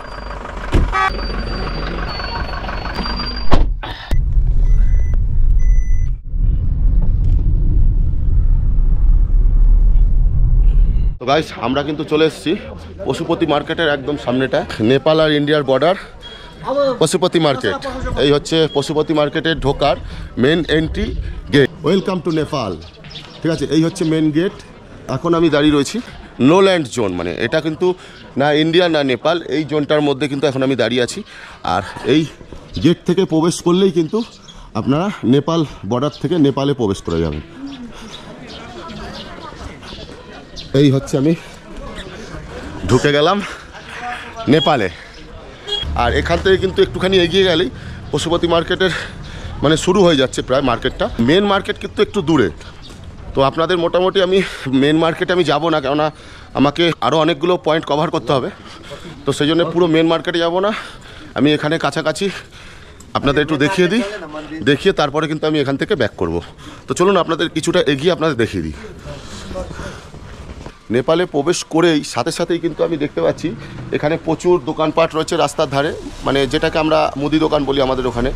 Speaker 2: তো গাইস আমরা কিন্তু চলে এসেছি পশুপতি মার্কেটের একদম সামনেটা, নেপাল আর ইন্ডিয়ার বর্ডার পশুপতি মার্কেট। এই হচ্ছে পশুপতি মার্কেটের ঢোকার main entry gate. Welcome to Nepal, ঠিক আছে? এই হচ্ছে মেন গেট। এখন আমি দাঁড়িয়ে রয়েছি নো ল্যান্ড জোন, মানে এটা কিন্তু না ইন্ডিয়া না নেপাল, এই জোনটার মধ্যে কিন্তু এখন আমি দাঁড়িয়ে আছি। আর এই গেট থেকে প্রবেশ করলেই কিন্তু আপনারা নেপাল বর্ডার থেকে নেপালে প্রবেশ করে যাবেন। এই হচ্ছে আমি ঢুকে গেলাম নেপালে। আর এখান থেকে কিন্তু একটুখানি এগিয়ে গেলেই পশুপতি মার্কেটের মানে শুরু হয়ে যাচ্ছে প্রায় মার্কেটটা। মেন মার্কেট কিন্তু একটু দূরে। তো আপনাদের মোটামুটি আমি মেন মার্কেটে আমি যাব না, কেননা আমাকে আরও অনেকগুলো পয়েন্ট কভার করতে হবে। তো সেই জন্য পুরো মেন মার্কেটে যাব না, আমি এখানে কাছাকাছি আপনাদের একটু দেখিয়ে দিই, দেখিয়ে তারপরে কিন্তু আমি এখান থেকে ব্যাক করব। তো চলুন আপনাদের কিছুটা এগিয়ে আপনাদের দেখিয়ে দিই। নেপালে প্রবেশ করেই সাথে সাথেই কিন্তু আমি দেখতে পাচ্ছি এখানে প্রচুর দোকানপাট রয়েছে রাস্তার ধারে, মানে যেটাকে আমরা মুদি দোকান বলি আমাদের ওখানে।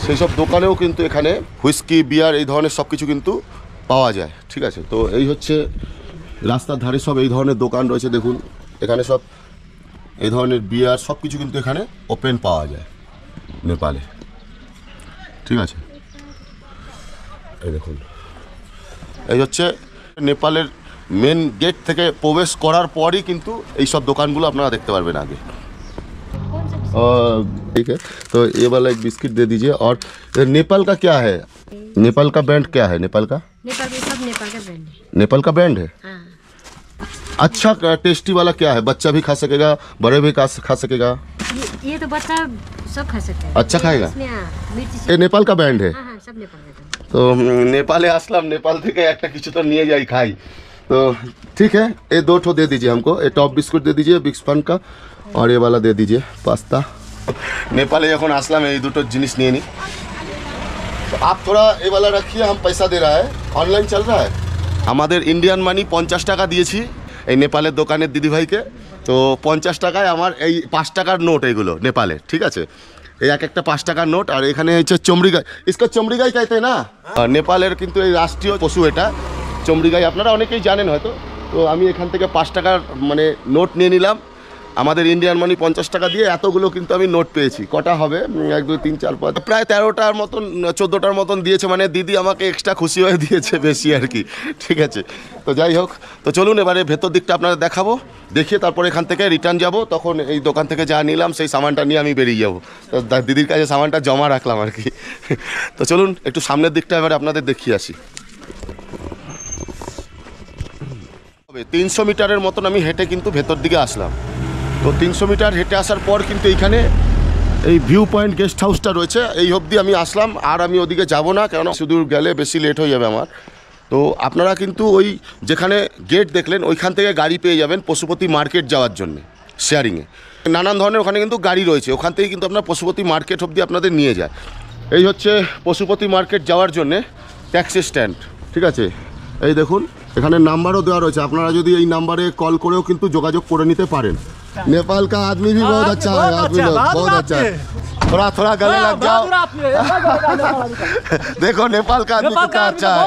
Speaker 2: সেই সব দোকানেও কিন্তু এখানে হুইস্কি, বিয়ার এই ধরনের সব কিছু কিন্তু পাওয়া যায়, ঠিক আছে? তো এই হচ্ছে রাস্তার ধারে সব এই ধরনের দোকান রয়েছে। দেখুন এখানে সব এই ধরনের বিয়ার সব কিছু কিন্তু এখানে ওপেন পাওয়া যায় নেপালে, ঠিক আছে? এই দেখুন এই হচ্ছে নেপালের মেন गेट থেকে প্রবেশ করার পরই কিন্তু এই সব দোকানগুলো আপনারা দেখতে পারবেন আগে। ठीक है, तो ये वाला एक बिस्किट दे दीजिए। और नेपाल का क्या है, नेपाल का ब्रांड क्या है? नेपाल का
Speaker 5: सब नेपाल का ब्रांड है।
Speaker 2: नेपाल का ब्रांड है।
Speaker 5: हाँ।
Speaker 2: अच्छा टेस्टी वाला क्या है? बच्चा भी खा सकेगा, बड़े भी खा सकेगा?
Speaker 5: ये तो बच्चा सब खा सकता है।
Speaker 2: अच्छा खाएगा।
Speaker 5: इसमें मिर्ची
Speaker 2: ये नेपाल का ब्रांड है।
Speaker 5: हाँ सब नेपाल का।
Speaker 2: তো নেপালে আসলাম, নেপাল থেকে একটা কিছু তো নিয়ে যাই খাই। तो ठीक है, ये 2 ठो दे दीजिए हमको। ये टॉप बिस्कुट दे दीजिए बिक्स फन का, और ये वाला दे दीजिए पास्ता। नेपाले যখন আসলাম এই দুটো জিনিস নিয়ে নি। तो आप थोड़ा ये वाला रखिए, हम पैसा दे रहा है, ऑनलाइन चल रहा है। আমাদের ইন্ডিয়ান মানি 50 টাকা দিয়েছি এই নেপালের দোকানের দিদিভাইকে। তো 50 টাকায় আমার এই 5 টাকার নোট এইগুলো নেপালে, ঠিক আছে? এই এক একটা 5 টাকার নোট। আর এখানে হচ্ছে চমড়ি গাই, इसको চমড়ি গাই कहते हैं ना। নেপালের কিন্তু এই রাষ্ট্রীয় পশু এটা চমড়ি গাই, আপনারা অনেকেই জানেন হয়তো। তো আমি এখান থেকে 5 টাকার মানে নোট নিয়ে নিলাম। আমাদের ইন্ডিয়ান মানি 50 টাকা দিয়ে এতগুলো কিন্তু আমি নোট পেয়েছি। কটা হবে? 1 2 3 4 5 প্রায় 13টার মতন 14টার মতন দিয়েছে। মানে দিদি আমাকে এক্সট্রা খুশি হয়ে দিয়েছে বেশি আর কি, ঠিক আছে? তো যাই হোক, তো চলুন এবারে ভেতর দিকটা আপনারা দেখাবো, দেখিয়ে তারপর এখান থেকে রিটার্ন যাব। তখন এই দোকান থেকে যা নিলাম সেই সামানটা নিয়ে আমি বেরিয়ে যাবো। তো দিদির কাছে সামানটা জমা রাখলাম আর কি। তো চলুন একটু সামনের দিকটা এবারে আপনাদের দেখিয়ে আসি। 300 মিটারের মতন আমি হেঁটে কিন্তু ভেতর দিকে আসলাম। তো 300 মিটার হেঁটে আসার পর কিন্তু এইখানে এই ভিউ পয়েন্ট গেস্ট হাউসটা রয়েছে, এই অবধি আমি আসলাম। আর আমি ওদিকে যাব না, কেননা শুধু গেলে বেশি লেট হয়ে যাবে আমার। তো আপনারা কিন্তু ওই যেখানে গেট দেখলেন ওইখান থেকে গাড়ি পেয়ে যাবেন পশুপতি মার্কেট যাওয়ার জন্য শেয়ারিংয়ে। নানান ধরনের ওখানে কিন্তু গাড়ি রয়েছে, ওখান থেকে কিন্তু আপনার পশুপতি মার্কেট অবধি আপনাদের নিয়ে যায়। এই হচ্ছে পশুপতি মার্কেট যাওয়ার জন্যে ট্যাক্সি স্ট্যান্ড, ঠিক আছে? এই দেখুন এখানে নাম্বারও দেওয়া রয়েছে, আপনারা যদি এই নাম্বারে কল করেও কিন্তু যোগাযোগ করে নিতে পারেন। नेपाल का आदमी भी बहुत अच्छा है, आदमी लोग बहुत अच्छा है। थोड़ा थोड़ा गले लग जाओ। देखो नेपाल का आदमी कितना अच्छा है,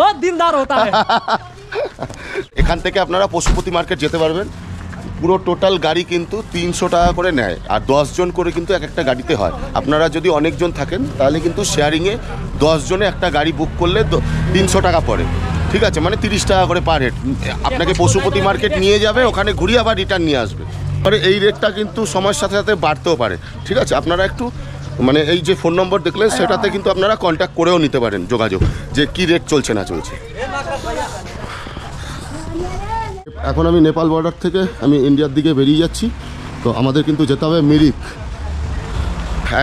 Speaker 3: बहुत दिलदार होता है।
Speaker 2: এখান থেকে আপনারা পশুপতি মার্কেট যেতে পারবেন। পুরো টোটাল গাড়ি কিন্তু 300 টাকা করে নেয়, আর 10 জন করে কিন্তু এক একটা গাড়িতে হয়। আপনারা যদি অনেকজন থাকেন তাহলে কিন্তু শেয়ারিংয়ে 10 জনে একটা গাড়ি বুক করলে 300 টাকা পড়ে, ঠিক আছে? মানে 30 টাকা করে পার হেড আপনাকে পশুপতি মার্কেট নিয়ে যাবে, ওখানে ঘুরিয়ে আবার রিটার্ন নিয়ে আসবে। মানে এই রেটটা কিন্তু সময়ের সাথে সাথে বাড়তেও পারে, ঠিক আছে? আপনারা একটু মানে এই যে ফোন নম্বর দেখলেন সেটাতে কিন্তু আপনারা কন্ট্যাক্ট করেও নিতে পারেন যোগাযোগ, যে কি রেট চলছে না চলছে। এখন আমি নেপাল বর্ডার থেকে আমি ইন্ডিয়ার দিকে বেরিয়ে যাচ্ছি। তো আমাদের কিন্তু যেতে হবে মিরিক।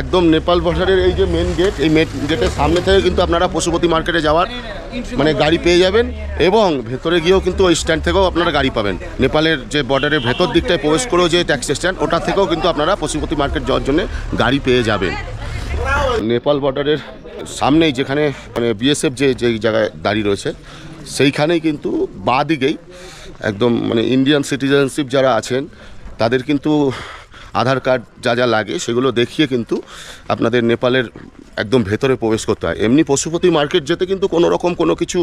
Speaker 2: একদম নেপাল বর্ডারের এই যে মেন গেট, এই মেন গেটের সামনে থেকে কিন্তু আপনারা পশুপতি মার্কেটে যাওয়ার মানে গাড়ি পেয়ে যাবেন, এবং ভেতরে গিয়েও কিন্তু ওই স্ট্যান্ড থেকেও আপনারা গাড়ি পাবেন। নেপালের যে বর্ডারের ভেতর দিকটায় প্রবেশ করেও যে ট্যাক্সি স্ট্যান্ড, ওটা থেকেও কিন্তু আপনারা পশুপতি মার্কেট যাওয়ার জন্য গাড়ি পেয়ে যাবেন। নেপাল বর্ডারের সামনেই যেখানে মানে বিএসএফ যেই জায়গায় দাঁড়িয়ে রয়েছে সেইখানেই কিন্তু বাঁ দিকেই একদম মানে ইন্ডিয়ান সিটিজেনশিপ যারা আছেন তাদের কিন্তু আধার কার্ড যা যা লাগে সেগুলো দেখিয়ে কিন্তু আপনাদের নেপালের একদম ভেতরে প্রবেশ করতে হয়। এমনি পশুপতি মার্কেট যেতে কিন্তু কোনো রকম কোনো কিছু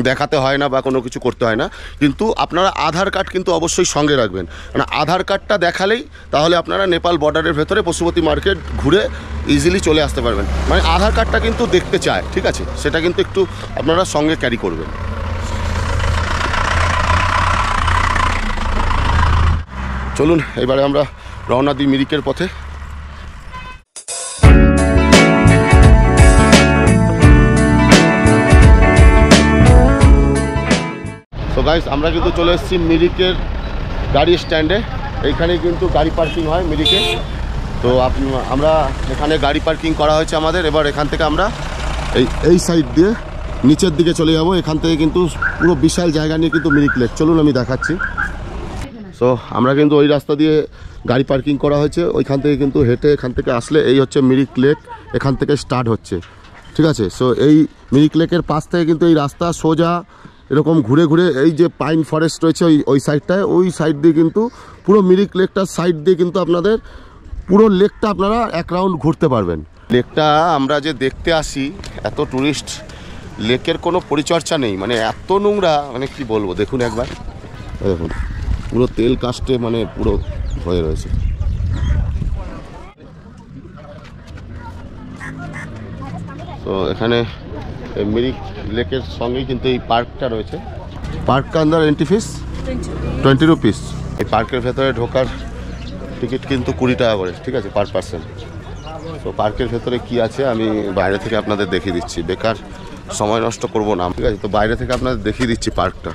Speaker 2: দেখাতে হয় না বা কোনো কিছু করতে হয় না, কিন্তু আপনারা আধার কার্ড কিন্তু অবশ্যই সঙ্গে রাখবেন। মানে আধার কার্ডটা দেখালেই তাহলে আপনারা নেপাল বর্ডারের ভেতরে পশুপতি মার্কেট ঘুরে ইজিলি চলে আসতে পারবেন। মানে আধার কার্ডটা কিন্তু দেখতে চায়, ঠিক আছে? সেটা কিন্তু একটু আপনারা সঙ্গে ক্যারি করবেন। চলুন এবারে আমরা রওনা দিই মিরিকের পথে। তো গাইস আমরা কিন্তু চলে এসেছি মিরিকের গাড়ি স্ট্যান্ডে। এইখানে কিন্তু গাড়ি পার্কিং হয় মিরিকে। তো আমরা এখানে গাড়ি পার্কিং করা হয়েছে আমাদের। এবার এখান থেকে আমরা এই সাইড দিয়ে নিচের দিকে চলে যাব। এখান থেকে কিন্তু পুরো বিশাল জায়গা নিয়ে কিন্তু মিরিক লেক, চলুন আমি দেখাচ্ছি। সো আমরা কিন্তু ওই রাস্তা দিয়ে গাড়ি পার্কিং করা হয়েছে, ওইখান থেকে কিন্তু হেঁটে এখান থেকে আসলে এই হচ্ছে মিরিক লেক, এখান থেকে স্টার্ট হচ্ছে, ঠিক আছে? সো এই মিরিক লেকের পাশ থেকে কিন্তু এই রাস্তা সোজা এরকম ঘুরে ঘুরে এই যে পাইন ফরেস্ট রয়েছে ওই সাইডটায়, ওই সাইড দিয়ে কিন্তু পুরো মিরিক লেকটার সাইড দিয়ে কিন্তু আপনাদের পুরো লেকটা আপনারা এক রাউন্ড ঘুরতে পারবেন। লেকটা আমরা যে দেখতে আসি, এত টুরিস্ট, লেকের কোনো পরিচর্যা নেই, মানে এত নোংরা, মানে কি বলবো। দেখুন একবার, দেখুন পুরো তেল কাস্টে মানে পুরো হয়ে রয়েছে। তো এখানে এই মিরিক লেকের সঙ্গেই কিন্তু এই পার্কটা রয়েছে। পার্ক কা আন্দার এন্ট্রি ফিস 20 রুপিস। এই পার্কের ভেতরে ঢোকার টিকিট কিন্তু 20 টাকা করে, ঠিক আছে, পার পার্সন। তো পার্কের ভেতরে কি আছে আমি বাইরে থেকে আপনাদের দেখিয়ে দিচ্ছি, বেকার সময় নষ্ট করব না, ঠিক আছে। তো বাইরে থেকে আপনাদের দেখিয়ে দিচ্ছি পার্কটা।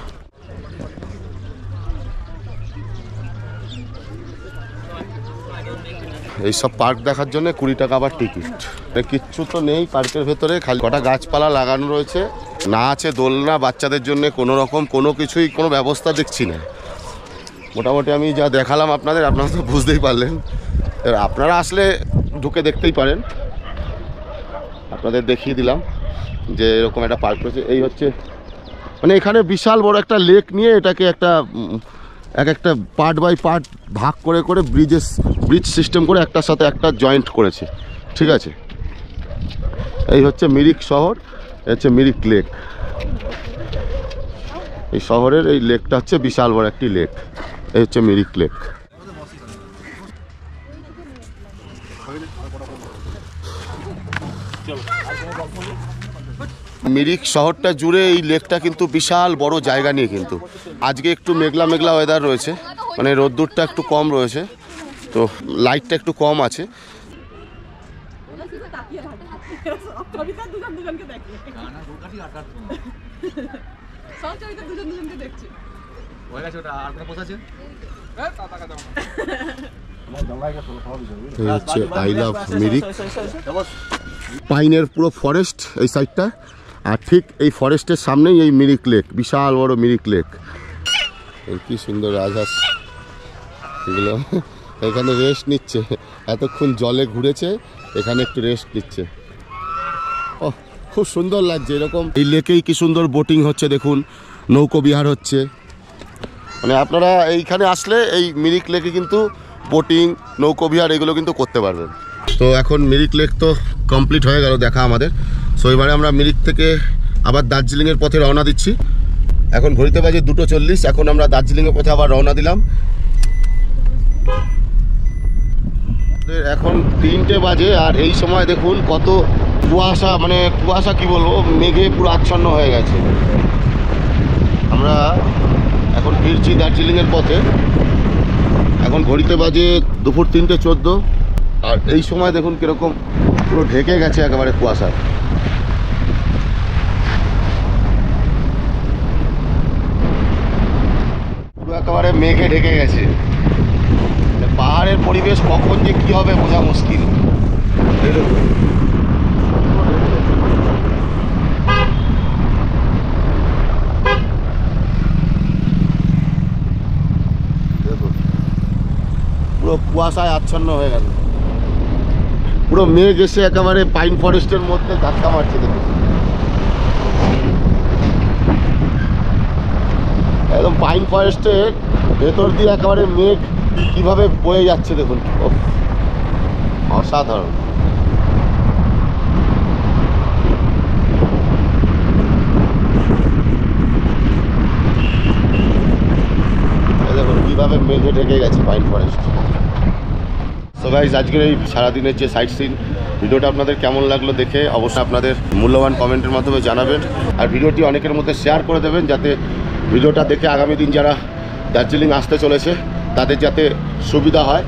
Speaker 2: এইসব পার্ক দেখার জন্য 20 টাকা আবার টিকিট। কিচ্ছু তো নেই পার্কের ভেতরে, খালি কটা গাছপালা লাগানো রয়েছে, না আছে দোলনা বাচ্চাদের জন্য, কোনো রকম কোনো কিছুই কোনো ব্যবস্থা দেখছি না। মোটামুটি আমি যা দেখালাম আপনাদের, আপনারা তো বুঝতেই পারলেন। এবার আপনারা আসলে ঢুকে দেখতেই পারেন, আপনাদের দেখিয়ে দিলাম যে এরকম একটা পার্ক রয়েছে। এই হচ্ছে মানে এখানে বিশাল বড় একটা লেক নিয়ে এটাকে একটা একটা পার্ট বাই পার্ট ভাগ করে করে ব্রিজ সিস্টেম করে একটার সাথে একটা জয়েন্ট করেছে, ঠিক আছে। এই হচ্ছে মিরিক শহর, হচ্ছে মিরিক লেক। এই শহরের এই লেকটা হচ্ছে বিশাল বড় একটি লেক, এই হচ্ছে মিরিক লেক। মিরিক শহরটা জুড়ে এই লেকটা কিন্তু বিশাল বড় জায়গা নিয়ে, কিন্তু আজকে একটু মেঘলা মেঘলা ওয়েদার রয়েছে, মানে রোদ্দুরটা একটু কম রয়েছে, তো লাইটটা একটু কম আছে। হচ্ছে আই লাভ মিরিক, পাইনের পুরো ফরেস্ট এই সাইডটা, আর ঠিক এই ফরেস্টের সামনেই এই মিরিক লেক, বিশাল বড় মিরিক লেক। কি সুন্দর রাজহাঁস এগুলো এখানে রেস্ট নিচ্ছে, এতক্ষণ জলে ঘুরেছে, এখানে একটু রেস্ট নিচ্ছে। ও খুব সুন্দর লাগছে। এরকম এই লেকেই কি সুন্দর বোটিং হচ্ছে, দেখুন নৌকো বিহার হচ্ছে। মানে আপনারা এইখানে আসলে এই মিরিক লেকে কিন্তু বোটিং, নৌকো বিহার এগুলো কিন্তু করতে পারবেন। তো এখন মিরিক লেক তো কমপ্লিট হয়ে গেল দেখা আমাদের। সো এবারে আমরা মিরিক থেকে আবার দার্জিলিংয়ের পথে রওনা দিচ্ছি। এখন ঘড়িতে বাজে 2:40, এখন আমরা দার্জিলিংয়ের পথে আবার রওনা দিলাম। এখন 3টে বাজে, আর এই সময় দেখুন কত কুয়াশা, মানে কুয়াশা কি বলবো, মেঘে পুরো আচ্ছন্ন হয়ে গেছে। আমরা এখন ফিরছি দার্জিলিংয়ের পথে। এখন ঘড়িতে বাজে দুপুর 3:14, আর এই সময় দেখুন কীরকম পুরো ঢেকে গেছে একেবারে কুয়াশায়। পুরো একেবারে মেঘে ঢেকে গেছে। পাহাড়ের পরিবেশ কখন যে কী হবে বোঝা মুশকিল। পুরো কুয়াশায় আচ্ছন্ন হয়ে গেল, পুরো মেঘ এসে একেবারে পাইন ফরেস্টের মধ্যে ধাক্কা মারছে। দেখুন একদম পাইন ফরেস্টের ভেতর দিয়ে একেবারে মেঘ কিভাবে বয়ে যাচ্ছে দেখুন, অসাধারণ। দেখুন কিভাবে মেঘে ঢেকে গেছে পাইন ফরেস্ট। সো গাইস, আজকের এই সারাদিনের যে সাইট সিন ভিডিওটা আপনাদের কেমন লাগলো দেখে অবশ্যই আপনাদের মূল্যবান কমেন্টের মাধ্যমে জানাবেন, আর ভিডিওটি অনেকের মধ্যে শেয়ার করে দেবেন, যাতে ভিডিওটা দেখে আগামী দিন যারা দার্জিলিং আসতে চলেছে তাদের যাতে সুবিধা হয়।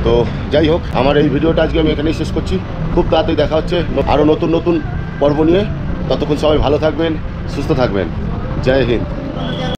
Speaker 2: তো যাই হোক, আমার এই ভিডিওটা আজকে আমি এখানেই শেষ করছি। খুব তাড়াতাড়ি দেখা হচ্ছে আরও নতুন নতুন পর্ব নিয়ে। ততক্ষণ সবাই ভালো থাকবেন, সুস্থ থাকবেন। জয় হিন্দ।